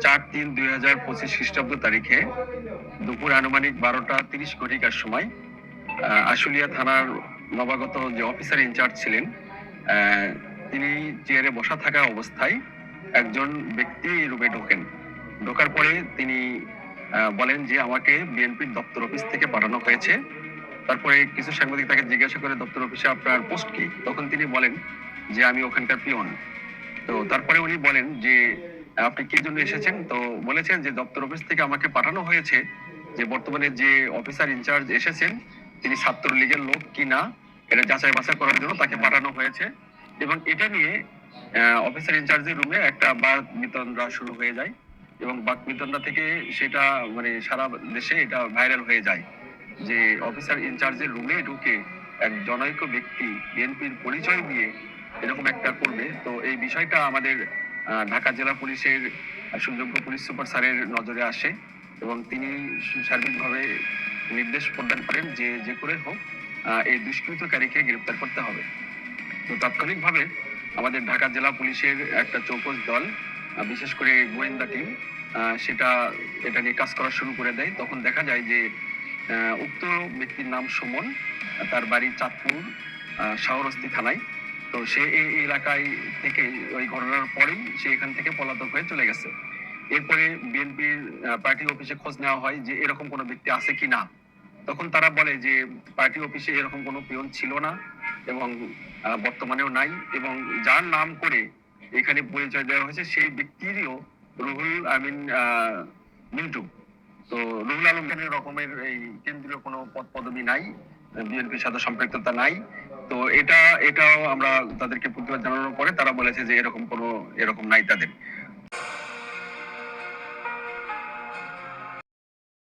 4/3/2025 খ্রিস্টাব্দ তারিখে দুপুর আনুমানিক 12:30 সময় আশুলিয়া থানার নবাগত যে অফিসার ইনচার্জ ছিলেন, তিনি চেয়ারে বসা থাকা অবস্থায় একজন ব্যক্তি রুমে ঢোকেন। ঢোকার পরে তিনি বলেন যে আমাকে বিএনপির দপ্তর অফিস থেকে পাঠানো হয়েছে। তারপরে কিছু সাংবাদিক তাকে জিজ্ঞাসা করে, দপ্তর অফিসে আপনার পোস্ট কি? তখন তিনি বলেন যে আমি ওখানকার পিয়ন। তো তারপরে উনি বলেন যে আপনি কি জন্য এসেছেন? তো বলেছেন যে দপ্তর অফিস থেকে আমাকে পাঠানো হয়েছে যে বর্তমানে যে অফিসার ইনচার্জ এসেছেন তিনি ছাত্রলীগের লোক কিনা এটা যাচাই বাছাই করার জন্য তাকে পাঠানো হয়েছে। এবং এটা নিয়ে অফিসার ইনচার্জের রুমে একটা বাক বিতণ্ডা শুরু হয়ে যায় এবং বাক বিতণ্ডা থেকে সেটা মানে সারা দেশে এটা ভাইরাল হয়ে যায় যে অফিসার ইনচার্জের রুমে ঢুকে এক জনৈক ব্যক্তি বিএনপির পরিচয় দিয়ে এরকম একটা করবে। তো এই বিষয়টা আমাদের ঢাকা জেলা পুলিশের সুযোগ্য পুলিশ সুপার স্যারের নজরে আসে এবং তিনি সার্বিকভাবে নির্দেশ প্রদান করেন যে যে করে হোক এই দুষ্কৃতকারীকে গ্রেপ্তার করতে হবে। তো তাৎক্ষণিকভাবে আমাদের ঢাকা জেলা পুলিশের একটা চৌকস দল, বিশেষ করে গোয়েন্দা টিম, এটা নিয়ে কাজ করা শুরু করে দেয়। তখন দেখা যায় যে উক্ত ব্যক্তির নাম সুমন, তার বাড়ি চাঁদপুর শাহরস্তি থানায়। তো সে এই এলাকায় থেকে ওই ঘটনার পরেই সে এখান থেকে পলাতক হয়ে চলে গেছে। এরপরে বিএনপির পার্টি অফিসে খোঁজ নেওয়া হয় যে এরকম কোনো ব্যক্তি আছে কি না। তখন তারা বলে যে পার্টি অফিসে এরকম কোনো পিয়ন ছিল না এবং বর্তমানেও নাই, এবং যার নাম করে এখানে পরিচয় দেওয়া হয়েছে সেই ব্যক্তিরও রুহুল আমিন মিন্টু। তো রুহুল আলম খানের রকমের এই কেন্দ্রীয় কোনো পদ পদবি নাই, বিএনপির সাথে সম্পৃক্ততা নাই। তো এটাও আমরা তাদেরকে প্রতিবাদ জানানোর পরে তারা বলেছে যে এরকম নাই তাদের।